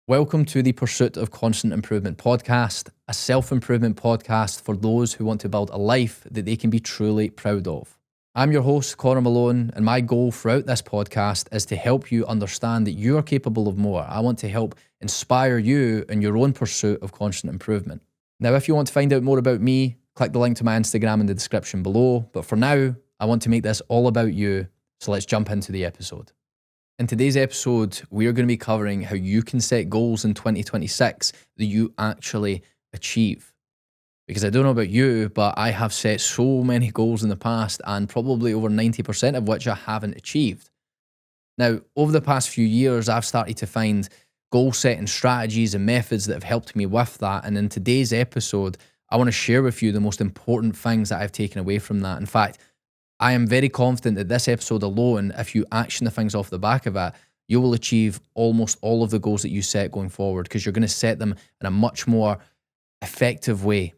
Welcome to the Pursuit of Constant Improvement podcast, a self improvement podcast for those who want to build a life that they can be truly proud of. I'm your host, Connor Malone, and my goal throughout this podcast is to help you understand that you are capable of more. I want to help inspire you in your own pursuit of constant improvement. Now, if you want to find out more about me, click the link to my Instagram in the description below. But for now, I want to make this all about you. So let's jump into the episode. In today's episode, we are going to be covering how you can set goals in 2026 that you actually achieve. Because I don't know about you, but I have set so many goals in the past and probably over 90% of which I haven't achieved. Now, over the past few years, I've started to find goal setting strategies and methods that have helped me with that. And in today's episode, I want to share with you the most important things that I've taken away from that. In fact, I am very confident that this episode alone, if you action the things off the back of it, you will achieve almost all of the goals that you set going forward because you're going to set them in a much more effective way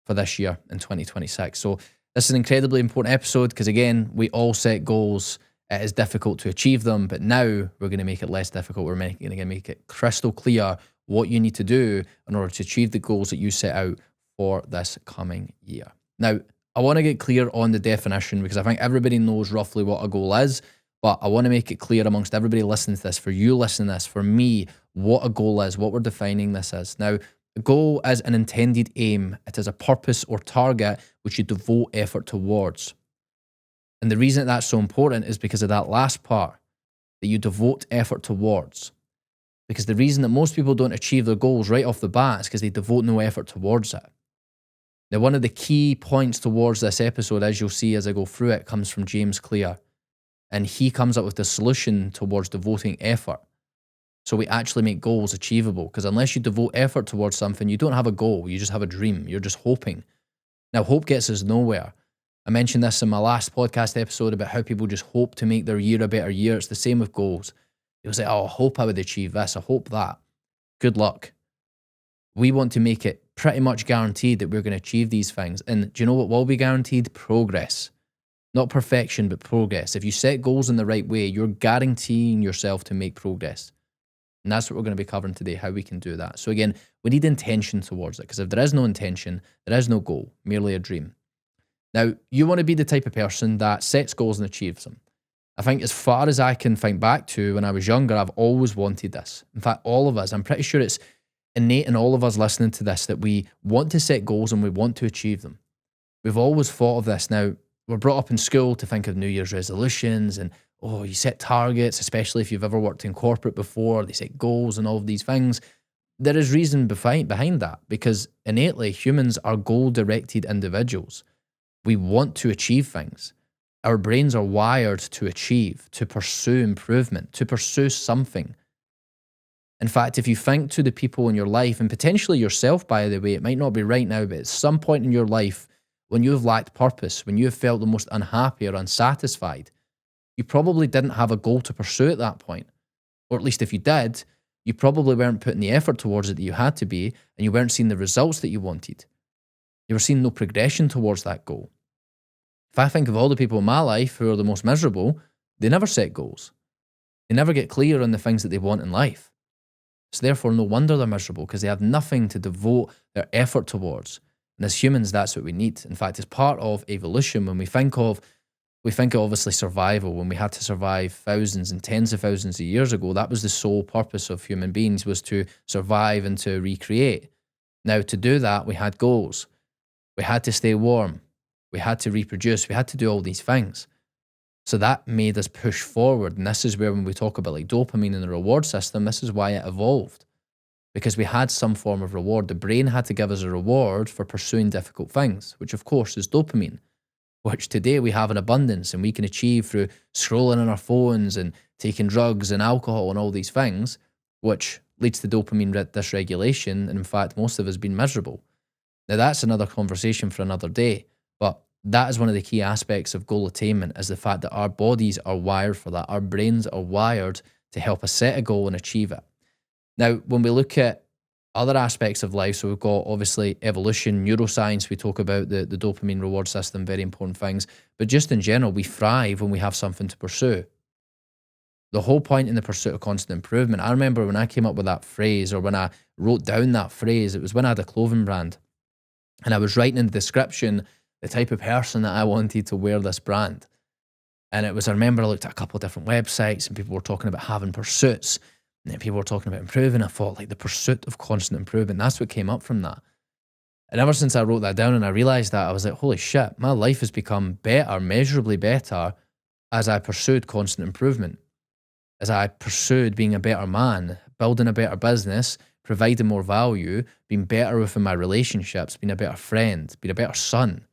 for this year in 2026. So this is an incredibly important episode because, again, we all set goals. It is difficult to achieve them, but now we're going to make it less difficult. We're going to make it crystal clear what you need to do in order to achieve the goals that you set out for this coming year. Now, I want to get clear on the definition because I think everybody knows roughly what a goal is, but I want to make it clear amongst everybody listening to this, for you listening to this, for me, what a goal is, what we're defining this as. Now, a goal is an intended aim. It is a purpose or target which you devote effort towards. And the reason that's so important is because of that last part, that you devote effort towards. Because the reason that most people don't achieve their goals right off the bat is because they devote no effort towards it. Now, one of the key points towards this episode, as you'll see as I go through it, comes from James Clear. And he comes up with the solution towards devoting effort. So we actually make goals achievable. Because unless you devote effort towards something, you don't have a goal. You just have a dream. You're just hoping. Now, hope gets us nowhere. I mentioned this in my last podcast episode about how people just hope to make their year a better year. It's the same with goals. You'll say, oh, I hope I would achieve this. I hope that. Good luck. We want to make it pretty much guaranteed that we're going to achieve these things. And do you know what will be guaranteed? Progress. Not perfection, but progress. If you set goals in the right way, you're guaranteeing yourself to make progress. And that's what we're going to be covering today, how we can do that. So again, we need intention towards it, because if there is no intention, there is no goal, merely a dream. Now, you want to be the type of person that sets goals and achieves them. I think as far as I can think back to when I was younger, I've always wanted this. In fact, all of us, I'm pretty sure it's innate in all of us listening to this that we want to set goals and we want to achieve them. We've always thought of this. Now, we're brought up in school to think of New Year's resolutions and, oh, you set targets, especially if you've ever worked in corporate before, they set goals and all of these things. There is reason behind that because innately humans are goal-directed individuals. We want to achieve things. Our brains are wired to achieve, to pursue improvement, to pursue something. In fact, if you think to the people in your life, and potentially yourself, by the way, it might not be right now, but at some point in your life, when you have lacked purpose, when you have felt the most unhappy or unsatisfied, you probably didn't have a goal to pursue at that point. Or at least if you did, you probably weren't putting the effort towards it that you had to be, and you weren't seeing the results that you wanted. You were seeing no progression towards that goal. If I think of all the people in my life who are the most miserable, they never set goals. They never get clear on the things that they want in life. So therefore, no wonder they're miserable because they have nothing to devote their effort towards. And as humans, that's what we need. In fact, it's part of evolution. When we think of obviously survival. When we had to survive thousands and tens of thousands of years ago, that was the sole purpose of human beings, was to survive and to recreate. Now, to do that, we had goals. We had to stay warm. We had to reproduce. We had to do all these things. So that made us push forward. And this is where, when we talk about like dopamine and the reward system, this is why it evolved. Because we had some form of reward. The brain had to give us a reward for pursuing difficult things, which of course is dopamine, which today we have in abundance and we can achieve through scrolling on our phones and taking drugs and alcohol and all these things, which leads to dopamine dysregulation. And in fact, most of us being miserable. Now that's another conversation for another day, but that is one of the key aspects of goal attainment, is the fact that our bodies are wired for that. Our brains are wired to help us set a goal and achieve it. Now, when we look at other aspects of life, so we've got obviously evolution, neuroscience, we talk about the dopamine reward system, very important things. But just in general, we thrive when we have something to pursue. The whole point in the pursuit of constant improvement, I remember when I came up with that phrase, or when I wrote down that phrase, it was when I had a clothing brand. And I was writing in the description the type of person that I wanted to wear this brand. And it was, I remember I looked at a couple of different websites and people were talking about having pursuits. And then people were talking about improving. I thought, like, the pursuit of constant improvement, that's what came up from that. And ever since I wrote that down and I realized that, I was like, holy shit, my life has become better, measurably better, as I pursued constant improvement, as I pursued being a better man, building a better business, providing more value, being better within my relationships, being a better friend, being a better son,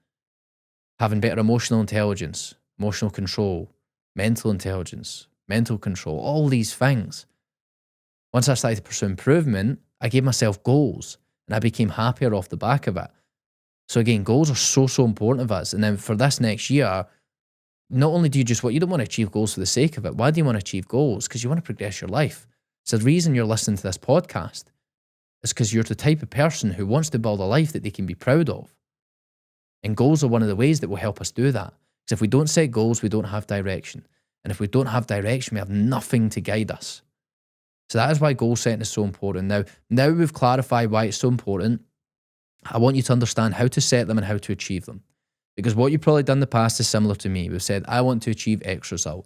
having better emotional intelligence, emotional control, mental intelligence, mental control, all these things. Once I started to pursue improvement, I gave myself goals and I became happier off the back of it. So again, goals are so important of us. And then for this next year, not only do you you don't want to achieve goals for the sake of it. Why do you want to achieve goals? Because you want to progress your life. So the reason you're listening to this podcast is because you're the type of person who wants to build a life that they can be proud of. And goals are one of the ways that will help us do that. Because if we don't set goals, we don't have direction. And if we don't have direction, we have nothing to guide us. So that is why goal setting is so important. Now we've clarified why it's so important, I want you to understand how to set them and how to achieve them. Because what you've probably done in the past is similar to me. We've said, I want to achieve X result.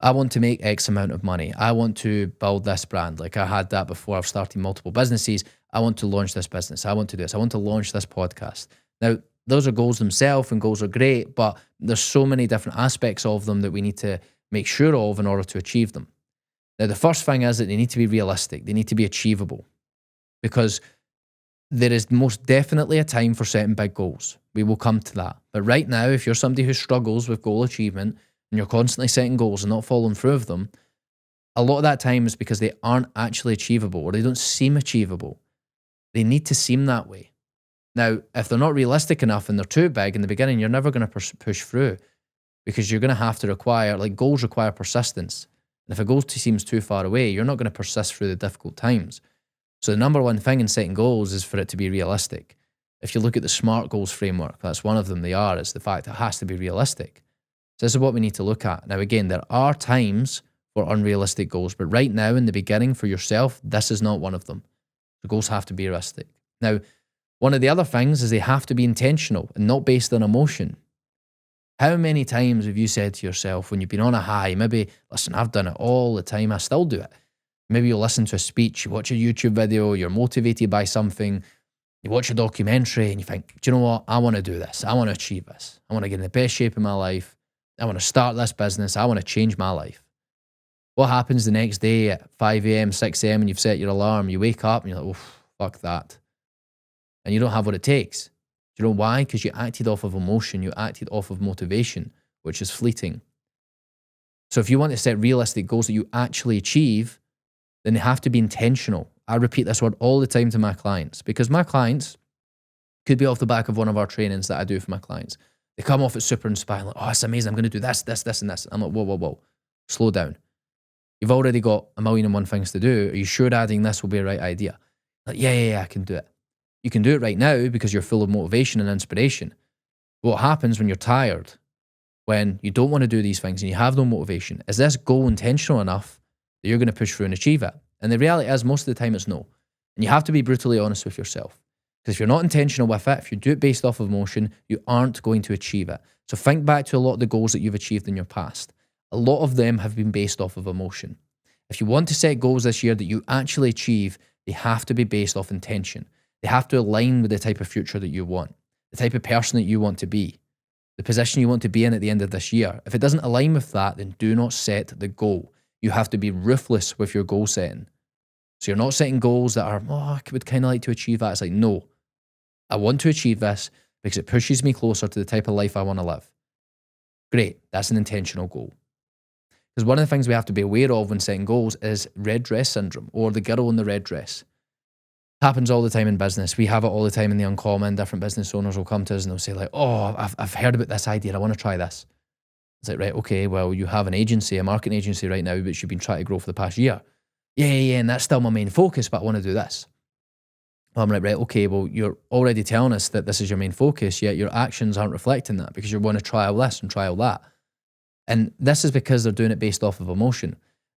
I want to make X amount of money. I want to build this brand. Like I had that before. I've started multiple businesses. I want to launch this business. I want to do this. I want to launch this podcast. Now, those are goals themselves and goals are great, but there's so many different aspects of them that we need to make sure of in order to achieve them. Now, the first thing is that they need to be realistic. They need to be achievable, because there is most definitely a time for setting big goals. We will come to that. But right now, if you're somebody who struggles with goal achievement and you're constantly setting goals and not following through with them, a lot of that time is because they aren't actually achievable or they don't seem achievable. They need to seem that way. Now, if they're not realistic enough and they're too big in the beginning, you're never going to push through, because you're going to have to goals require persistence. And if a goal seems too far away, you're not going to persist through the difficult times. So the number one thing in setting goals is for it to be realistic. If you look at the SMART goals framework, that's one of them. It's the fact it has to be realistic. So this is what we need to look at. Now, again, there are times for unrealistic goals, but right now in the beginning for yourself, this is not one of them. The goals have to be realistic. Now, one of the other things is they have to be intentional and not based on emotion. How many times have you said to yourself when you've been on a high, maybe, listen, I've done it all the time, I still do it. Maybe you'll listen to a speech, you watch a YouTube video, you're motivated by something, you watch a documentary and you think, do you know what? I want to do this. I want to achieve this. I want to get in the best shape of my life. I want to start this business. I want to change my life. What happens the next day at 5 a.m., 6 a.m. and you've set your alarm, you wake up and you're like, oh, fuck that. And you don't have what it takes. Do you know why? Because you acted off of emotion. You acted off of motivation, which is fleeting. So if you want to set realistic goals that you actually achieve, then they have to be intentional. I repeat this word all the time to my clients, because my clients could be off the back of one of our trainings that I do for my clients. They come off it super inspired, like, oh, it's amazing. I'm going to do this, this, this, and this. I'm like, whoa. Slow down. You've already got 1,000,001 things to do. Are you sure adding this will be a right idea? Like, yeah, I can do it. You can do it right now because you're full of motivation and inspiration. What happens when you're tired, when you don't want to do these things and you have no motivation? Is this goal intentional enough that you're going to push through and achieve it? And the reality is, most of the time it's no. And you have to be brutally honest with yourself. Because if you're not intentional with it, if you do it based off of emotion, you aren't going to achieve it. So think back to a lot of the goals that you've achieved in your past. A lot of them have been based off of emotion. If you want to set goals this year that you actually achieve, they have to be based off intention. They have to align with the type of future that you want, the type of person that you want to be, the position you want to be in at the end of this year. If it doesn't align with that, then do not set the goal. You have to be ruthless with your goal setting. So you're not setting goals that are, I would kind of like to achieve that. It's like, no, I want to achieve this because it pushes me closer to the type of life I want to live. Great, that's an intentional goal. Because one of the things we have to be aware of when setting goals is red dress syndrome, or the girl in the red dress. Happens all the time in business. We have it all the time in the uncommon. Different business owners will come to us and they'll say like, oh, I've heard about this idea. I want to try this. It's like, right, okay, well, you have an agency, a marketing agency right now, which you've been trying to grow for the past year. Yeah, and that's still my main focus, but I want to do this. Well, I'm like, right, okay, well, you're already telling us that this is your main focus, yet your actions aren't reflecting that because you want to trial this and trial that. And this is because they're doing it based off of emotion.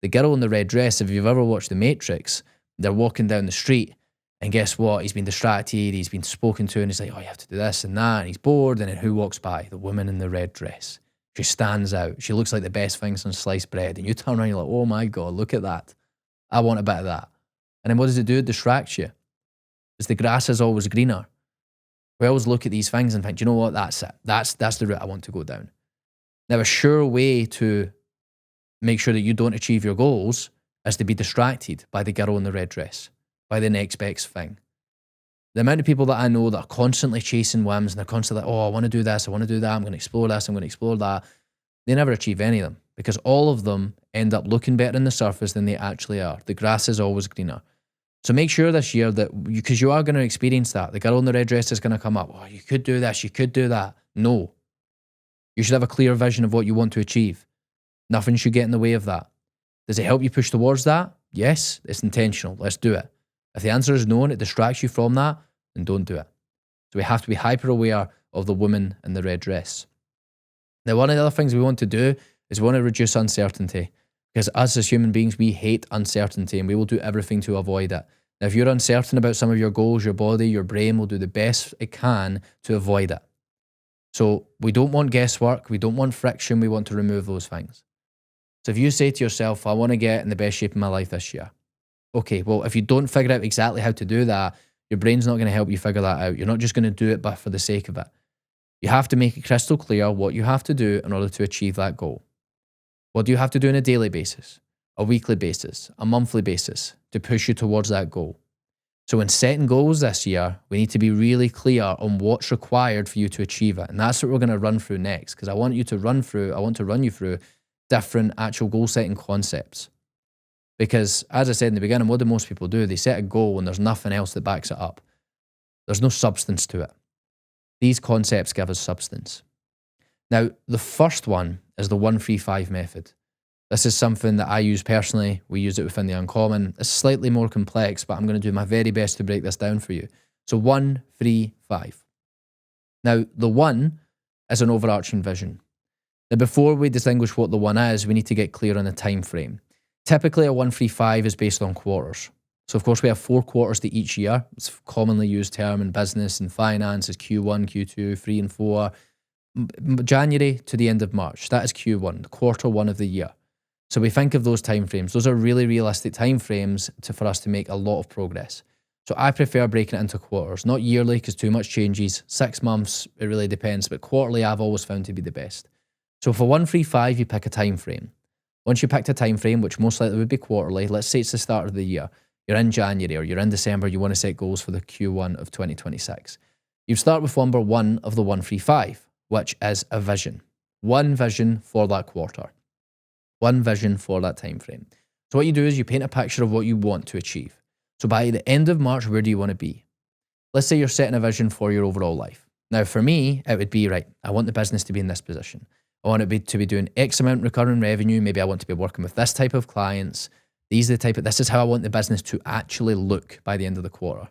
The girl in the red dress, if you've ever watched The Matrix, they're walking down the street and guess what? He's been distracted, he's been spoken to, and he's like, oh, you have to do this and that, and he's bored, and then who walks by? The woman in the red dress. She stands out. She looks like the best thing since sliced bread, and you turn around, you're like, oh my God, look at that. I want a bit of that. And then what does it do? It distracts you. Because the grass is always greener. We always look at these things and think, you know what, that's it. That's the route I want to go down. Now, a sure way to make sure that you don't achieve your goals is to be distracted by the girl in the red dress, by the next best thing. The amount of people that I know that are constantly chasing whims and they're constantly like, oh, I want to do this, I want to do that, I'm going to explore this, I'm going to explore that. They never achieve any of them because all of them end up looking better on the surface than they actually are. The grass is always greener. So make sure this year that, because you are going to experience that, the girl in the red dress is going to come up, oh, you could do this, you could do that. No. You should have a clear vision of what you want to achieve. Nothing should get in the way of that. Does it help you push towards that? Yes, it's intentional. Let's do it. If the answer is no and it distracts you from that, then don't do it. So we have to be hyper aware of the woman in the red dress. Now, one of the other things we want to do is we want to reduce uncertainty. Because us as human beings, we hate uncertainty and we will do everything to avoid it. Now, if you're uncertain about some of your goals, your body, your brain will do the best it can to avoid it. So we don't want guesswork. We don't want friction. We want to remove those things. So if you say to yourself, I want to get in the best shape of my life this year. Okay, well, if you don't figure out exactly how to do that, your brain's not going to help you figure that out. You're not just going to do it but for the sake of it. You have to make it crystal clear what you have to do in order to achieve that goal. What do you have to do on a daily basis, a weekly basis, a monthly basis to push you towards that goal? So when setting goals this year, we need to be really clear on what's required for you to achieve it. And that's what we're going to run through next, because I want you to run you through different actual goal setting concepts. Because as I said in the beginning, what do most people do? They set a goal and there's nothing else that backs it up. There's no substance to it. These concepts give us substance. Now, the first one is the 1-3-5 method. This is something that I use personally. We use it within the Uncommon. It's slightly more complex, but I'm going to do my very best to break this down for you. So 1-3-5. Now, the 1 is an overarching vision. Now, before we distinguish what the 1 is, we need to get clear on the time frame. Typically, a 1-3-5 is based on quarters. So, of course, we have 4 quarters to each year. It's a commonly used term in business and finance is Q1, Q2, 3 and 4. January to the end of March. That is Q1, the quarter 1 of the year. So we think of those timeframes. Those are really realistic timeframes for us to make a lot of progress. So I prefer breaking it into quarters, not yearly because too much changes. 6 months, it really depends, but quarterly I've always found to be the best. So for 1-3-5, you pick a time frame. Once you picked a time frame, which most likely would be quarterly, let's say it's the start of the year. You're in January or you're in December, you want to set goals for the Q1 of 2026. You start with number 1 of the 1-3-5. Which is a vision. One vision for that quarter. One vision for that time frame. So what you do is you paint a picture of what you want to achieve. So by the end of March, where do you want to be? Let's say you're setting a vision for your overall life. Now for me, it would be, right, I want the business to be in this position. I want it to be doing X amount recurring revenue. Maybe I want to be working with this type of clients. This is how I want the business to actually look by the end of the quarter.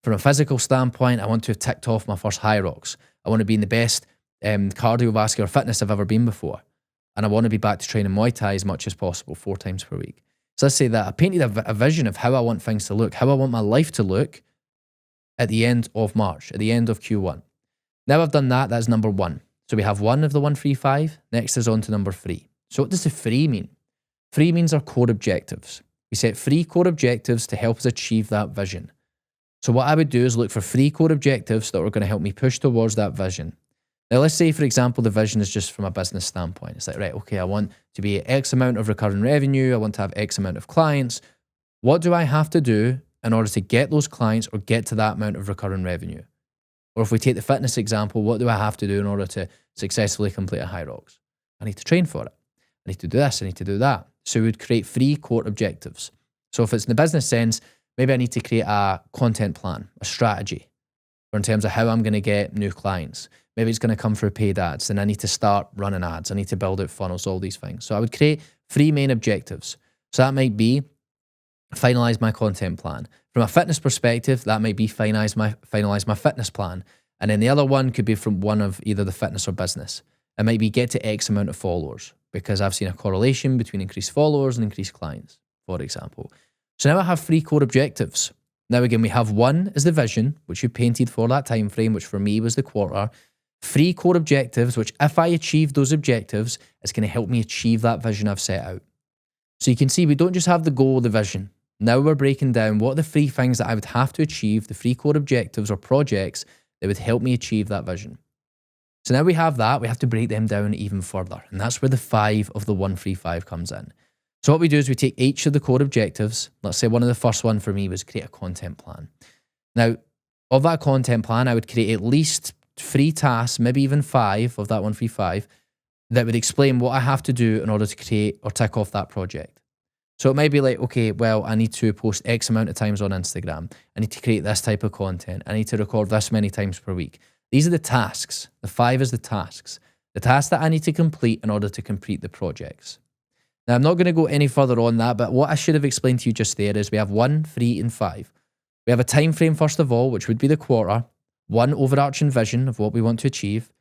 From a physical standpoint, I want to have ticked off my first high rocks. I want to be in the best cardiovascular fitness I've ever been before. And I want to be back to training Muay Thai as much as possible, 4 times per week. So let's say that I painted a vision of how I want things to look, how I want my life to look at the end of March, at the end of Q1. Now I've done that, that's number 1. So we have 1 of the 1-3-5. Next is on to number 3. So what does the 3 mean? 3 means our core objectives. We set 3 core objectives to help us achieve that vision. So what I would do is look for 3 core objectives that are going to help me push towards that vision. Now, let's say, for example, the vision is just from a business standpoint. It's like, right, okay, I want to be X amount of recurring revenue. I want to have X amount of clients. What do I have to do in order to get those clients or get to that amount of recurring revenue? Or if we take the fitness example, what do I have to do in order to successfully complete a high rocks? I need to train for it. I need to do this. I need to do that. So we would create 3 core objectives. So if it's in the business sense, maybe I need to create a content plan, a strategy, or in terms of how I'm going to get new clients. Maybe it's going to come through paid ads, and I need to start running ads. I need to build out funnels, all these things. So I would create 3 main objectives. So that might be finalize my content plan. From a fitness perspective, that might be finalize my fitness plan. And then the other one could be from one of either the fitness or business. It might be get to X amount of followers because I've seen a correlation between increased followers and increased clients, for example. So now I have 3 core objectives. Now again, we have 1 is the vision, which you painted for that time frame, which for me was the quarter. 3 core objectives, which if I achieve those objectives, it's going to help me achieve that vision I've set out. So you can see we don't just have the goal, the vision. Now we're breaking down what are the 3 things that I would have to achieve, the 3 core objectives or projects that would help me achieve that vision. So now we have that, we have to break them down even further. And that's where the 5 of the 135 comes in. So what we do is we take each of the core objectives. Let's say one of the first one for me was create a content plan. Now, of that content plan, I would create at least 3 tasks, maybe even 5 of that 135, that would explain what I have to do in order to create or tick off that project. So it might be like, okay, well, I need to post X amount of times on Instagram. I need to create this type of content. I need to record this many times per week. These are the tasks. The 5 is the tasks that I need to complete in order to complete the projects. Now, I'm not going to go any further on that, but what I should have explained to you just there is we have 1, 3, and 5. We have a time frame, first of all, which would be the quarter, 1 overarching vision of what we want to achieve,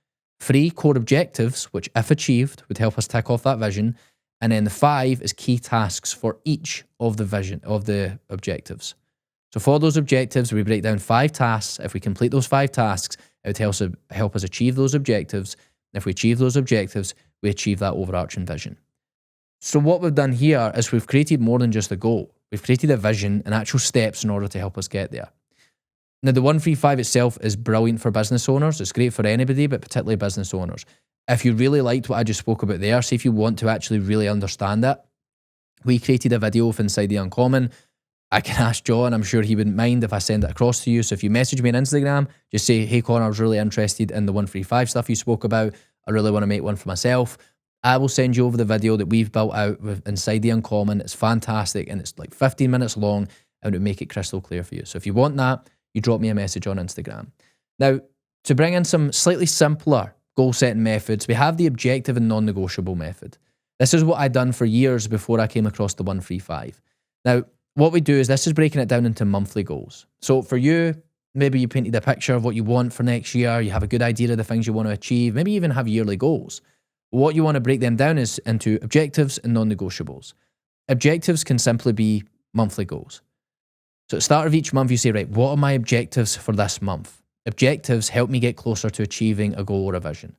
3 core objectives, which if achieved would help us tick off that vision, and then the 5 is key tasks for each of the vision of the objectives. So for those objectives, we break down 5 tasks. If we complete those 5 tasks, it would help us achieve those objectives. If we achieve those objectives, we achieve that overarching vision. So what we've done here is we've created more than just a goal. We've created a vision and actual steps in order to help us get there. Now, the 135 itself is brilliant for business owners. It's great for anybody, but particularly business owners. If you really liked what I just spoke about there, see if you want to actually really understand it, we created a video of Inside the Uncommon. I can ask John, I'm sure he wouldn't mind if I send it across to you. So if you message me on Instagram, just say, hey Connor, I was really interested in the 135 stuff you spoke about. I really want to make one for myself. I will send you over the video that we've built out with Inside the Uncommon. It's fantastic and it's like 15 minutes long and it would make it crystal clear for you. So if you want that, you drop me a message on Instagram. Now, to bring in some slightly simpler goal setting methods, we have the objective and non-negotiable method. This is what I'd done for years before I came across the 135. Now, what we do is this is breaking it down into monthly goals. So for you, maybe you painted a picture of what you want for next year. You have a good idea of the things you want to achieve, maybe even have yearly goals. What you want to break them down is into objectives and non-negotiables. Objectives can simply be monthly goals. So at the start of each month, you say, right, what are my objectives for this month? Objectives help me get closer to achieving a goal or a vision.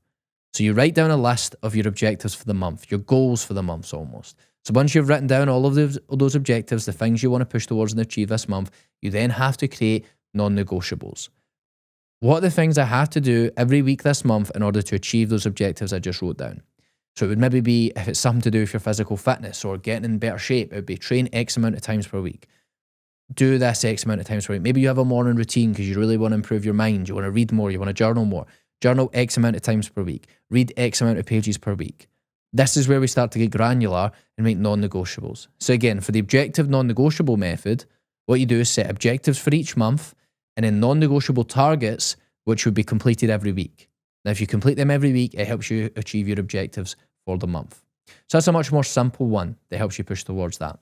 So you write down a list of your objectives for the month, your goals for the months almost. So once you've written down all of those objectives, the things you want to push towards and achieve this month, you then have to create non-negotiables. What are the things I have to do every week this month in order to achieve those objectives I just wrote down? So it would maybe be, if it's something to do with your physical fitness or getting in better shape, it would be train X amount of times per week. Do this X amount of times per week. Maybe you have a morning routine because you really want to improve your mind. You want to read more. You want to journal more. Journal X amount of times per week. Read X amount of pages per week. This is where we start to get granular and make non-negotiables. So again, for the objective non-negotiable method, what you do is set objectives for each month and then non-negotiable targets, which would be completed every week. Now, if you complete them every week, it helps you achieve your objectives for the month. So that's a much more simple one that helps you push towards that.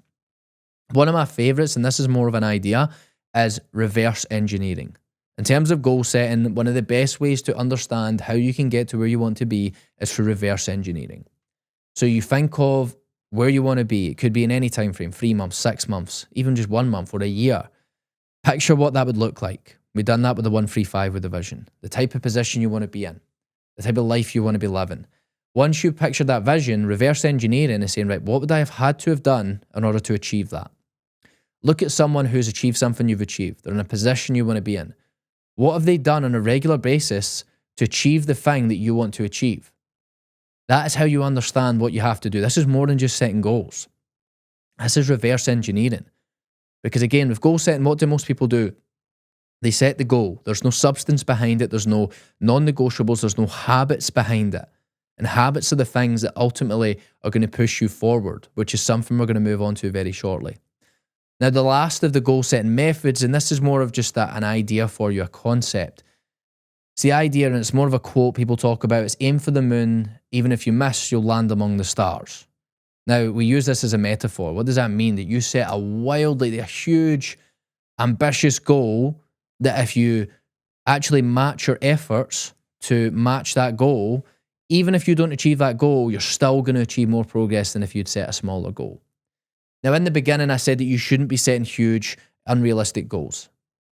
One of my favorites, and this is more of an idea, is reverse engineering. In terms of goal setting, one of the best ways to understand how you can get to where you want to be is through reverse engineering. So you think of where you want to be. It could be in any time frame, 3 months, 6 months, even just 1 month or a year. Picture what that would look like. We've done that with the 135 with the vision. The type of position you want to be in. The type of life you want to be living. Once you picture that vision, reverse engineering is saying, right, what would I have had to have done in order to achieve that? Look at someone who's achieved something you've achieved. They're in a position you want to be in. What have they done on a regular basis to achieve the thing that you want to achieve? That is how you understand what you have to do. This is more than just setting goals. This is reverse engineering. Because again, with goal setting, what do most people do? They set the goal. There's no substance behind it. There's no non-negotiables. There's no habits behind it. And habits are the things that ultimately are going to push you forward, which is something we're going to move on to very shortly. Now, the last of the goal setting methods, and this is more of just an idea for you, a concept. It's the idea, and it's more of a quote people talk about. It's aim for the moon. Even if you miss, you'll land among the stars. Now, we use this as a metaphor. What does that mean? That you set a huge, ambitious goal that if you actually match your efforts to match that goal, Even if you don't achieve that goal, you're still going to achieve more progress than if you'd set a smaller goal. Now, in the beginning, I said that you shouldn't be setting huge, unrealistic goals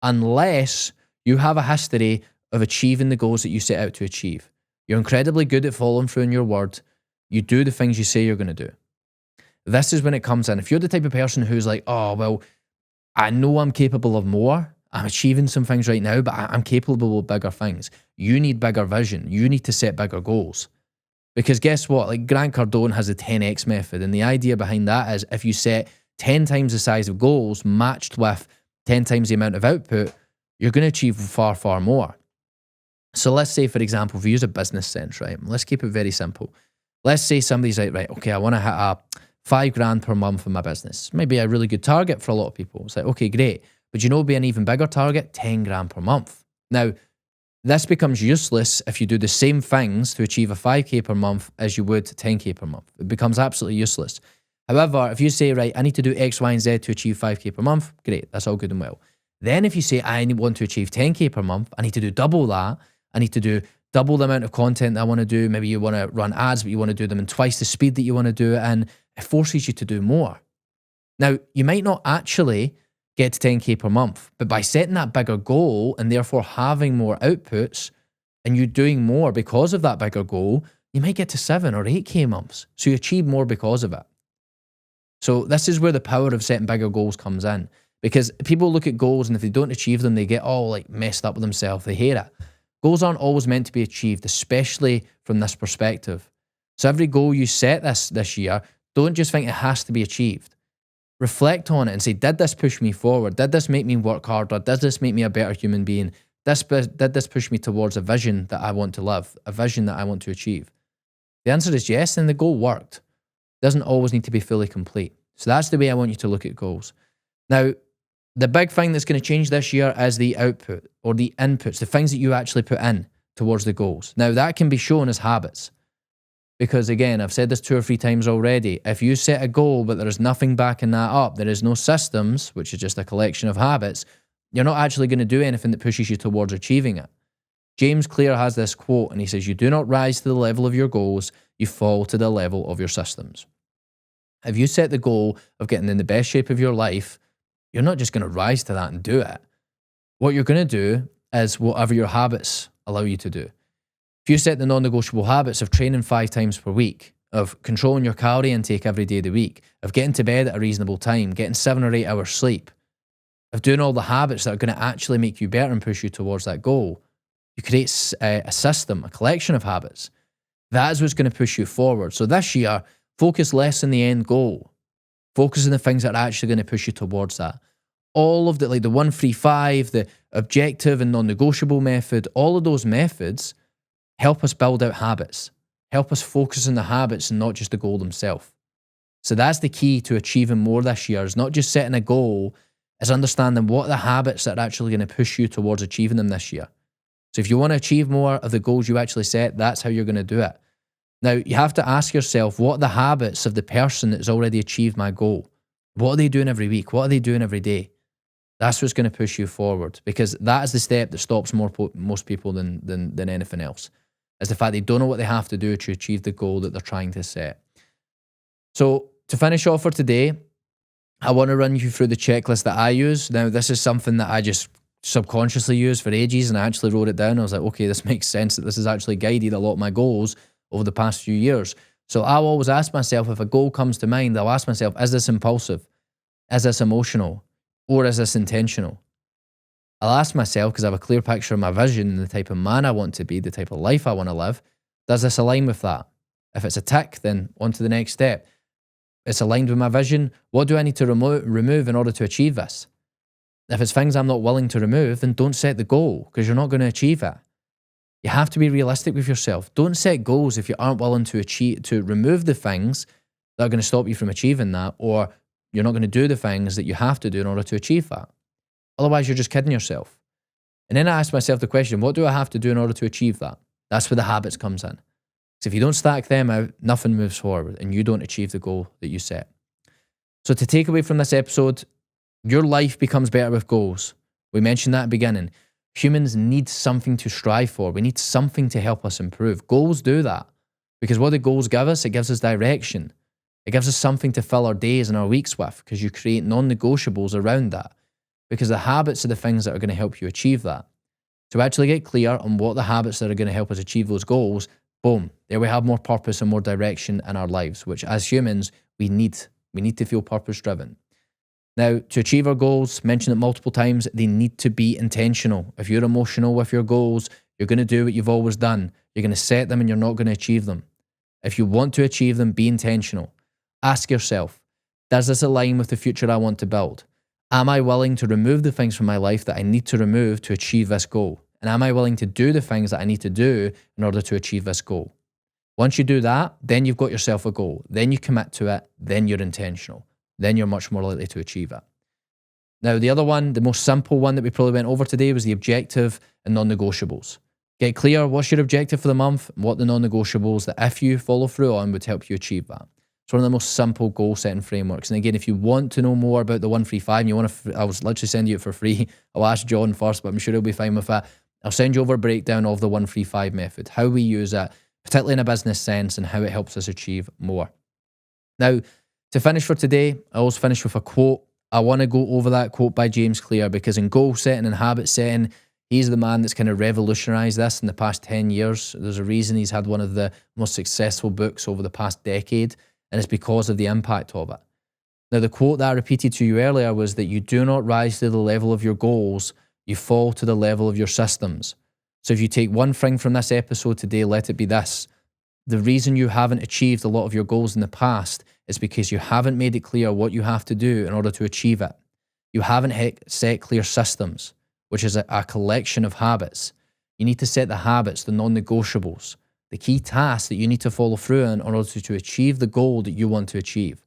unless you have a history of achieving the goals that you set out to achieve. You're incredibly good at following through on your word. You do the things you say you're going to do. This is when it comes in. If you're the type of person who's like, oh, well, I know I'm capable of more. I'm achieving some things right now, but I'm capable of bigger things. You need bigger vision. You need to set bigger goals. Because guess what? Like Grant Cardone has the 10x method. And the idea behind that is if you set 10 times the size of goals matched with 10 times the amount of output, you're going to achieve far, far more. So let's say, for example, if we use a business sense, right? Let's keep it very simple. Let's say somebody's like, right, okay, I want to hit a $5,000 per month in my business. Maybe a really good target for a lot of people. It's like, okay, great. But you know, it'd be an even bigger target, 10 grand per month. Now, this becomes useless if you do the same things to achieve a 5K per month as you would 10K per month. It becomes absolutely useless. However, if you say, right, I need to do X, Y, and Z to achieve 5K per month, great, that's all good and well. Then if you say, I want to achieve 10K per month, I need to do double that. I need to do double the amount of content that I want to do. Maybe you want to run ads, but you want to do them in twice the speed that you want to do it, and it forces you to do more. Now, you might not actually get to 10K per month, but by setting that bigger goal and therefore having more outputs and you doing more because of that bigger goal, you might get to 7 or 8K months. So you achieve more because of it. So this is where the power of setting bigger goals comes in, because people look at goals and if they don't achieve them, they get all like messed up with themselves. They hate it. Goals aren't always meant to be achieved, especially from this perspective. So every goal you set this year, don't just think it has to be achieved. Reflect on it and say, did this push me forward? Did this make me work harder? Did this make me a better human being? Did this push me towards a vision that I want to live, a vision that I want to achieve? The answer is yes, and the goal worked. It doesn't always need to be fully complete. So that's the way I want you to look at goals. Now, the big thing that's going to change this year is the output or the inputs, the things that you actually put in towards the goals. Now, that can be shown as habits. Because again, I've said this 2 or 3 times already. If you set a goal, but there is nothing backing that up, there is no systems, which is just a collection of habits, you're not actually going to do anything that pushes you towards achieving it. James Clear has this quote, and he says, you do not rise to the level of your goals, you fall to the level of your systems. If you set the goal of getting in the best shape of your life, you're not just going to rise to that and do it. What you're going to do is whatever your habits allow you to do. If you set the non-negotiable habits of training 5 times per week, of controlling your calorie intake every day of the week, of getting to bed at a reasonable time, getting 7 or 8 hours sleep, of doing all the habits that are going to actually make you better and push you towards that goal, you create a system, a collection of habits. That is what's going to push you forward. So this year, focus less on the end goal. Focus on the things that are actually going to push you towards that. All of the, like the 1-3-5, the objective and non-negotiable method, all of those methods help us build out habits, help us focus on the habits and not just the goal themselves. So that's the key to achieving more this year, is not just setting a goal, is understanding what are the habits that are actually going to push you towards achieving them this year. So if you want to achieve more of the goals you actually set, that's how you're going to do it. Now, you have to ask yourself, what are the habits of the person that's already achieved my goal? What are they doing every week? What are they doing every day? That's what's going to push you forward, because that is the step that stops most people than anything else. Is the fact they don't know what they have to do to achieve the goal that they're trying to set. So to finish off for today, I want to run you through the checklist that I use. Now, this is something that I just subconsciously used for ages, and I actually wrote it down. I was like, okay, this makes sense that this has actually guided a lot of my goals over the past few years. So I'll always ask myself, if a goal comes to mind, I'll ask myself, is this impulsive? Is this emotional? Or is this intentional? I'll ask myself, because I have a clear picture of my vision and the type of man I want to be, the type of life I want to live, does this align with that? If it's a tick, then on to the next step. It's aligned with my vision. What do I need to remove in order to achieve this? If it's things I'm not willing to remove, then don't set the goal, because you're not going to achieve it. You have to be realistic with yourself. Don't set goals if you aren't willing to remove the things that are going to stop you from achieving that, or you're not going to do the things that you have to do in order to achieve that. Otherwise, you're just kidding yourself. And then I ask myself the question, what do I have to do in order to achieve that? That's where the habits comes in. So if you don't stack them out, nothing moves forward and you don't achieve the goal that you set. So to take away from this episode, your life becomes better with goals. We mentioned that at the beginning. Humans need something to strive for. We need something to help us improve. Goals do that. Because what the goals give us, it gives us direction. It gives us something to fill our days and our weeks with, because you create non-negotiables around that. Because the habits are the things that are going to help you achieve that. To actually get clear on what the habits that are going to help us achieve those goals, boom, there we have more purpose and more direction in our lives, which as humans, we need. We need to feel purpose-driven. Now, to achieve our goals, mentioned it multiple times, they need to be intentional. If you're emotional with your goals, you're going to do what you've always done. You're going to set them and you're not going to achieve them. If you want to achieve them, be intentional. Ask yourself, does this align with the future I want to build? Am I willing to remove the things from my life that I need to remove to achieve this goal? And am I willing to do the things that I need to do in order to achieve this goal? Once you do that, then you've got yourself a goal. Then you commit to it. Then you're intentional. Then you're much more likely to achieve it. Now, the other one, the most simple one that we probably went over today was the objective and non-negotiables. Get clear what's your objective for the month and what the non-negotiables that if you follow through on would help you achieve that. It's one of the most simple goal setting frameworks. And again, if you want to know more about the 135 and you want to, I will literally send you it for free. I'll ask John first, but I'm sure he'll be fine with it. I'll send you over a breakdown of the 135 method, how we use it, particularly in a business sense, and how it helps us achieve more. Now, to finish for today, I always finish with a quote. I want to go over that quote by James Clear, because in goal setting and habit setting, he's the man that's kind of revolutionized this in the past 10 years. There's a reason he's had one of the most successful books over the past decade, and it's because of the impact of it. Now, the quote that I repeated to you earlier was that you do not rise to the level of your goals, you fall to the level of your systems. So if you take one thing from this episode today, let it be this. The reason you haven't achieved a lot of your goals in the past is because you haven't made it clear what you have to do in order to achieve it. You haven't set clear systems, which is a collection of habits. You need to set the habits, the non-negotiables, the key tasks that you need to follow through in order to achieve the goal that you want to achieve.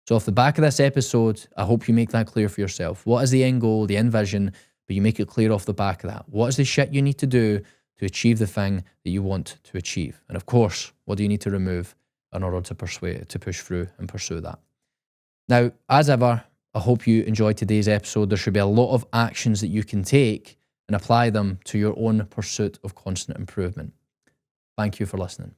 So off the back of this episode, I hope you make that clear for yourself. What is the end goal, the end vision? But you make it clear off the back of that. What is the shit you need to do to achieve the thing that you want to achieve? And of course, what do you need to remove in order to push through and pursue that? Now, as ever, I hope you enjoyed today's episode. There should be a lot of actions that you can take and apply them to your own pursuit of constant improvement. Thank you for listening.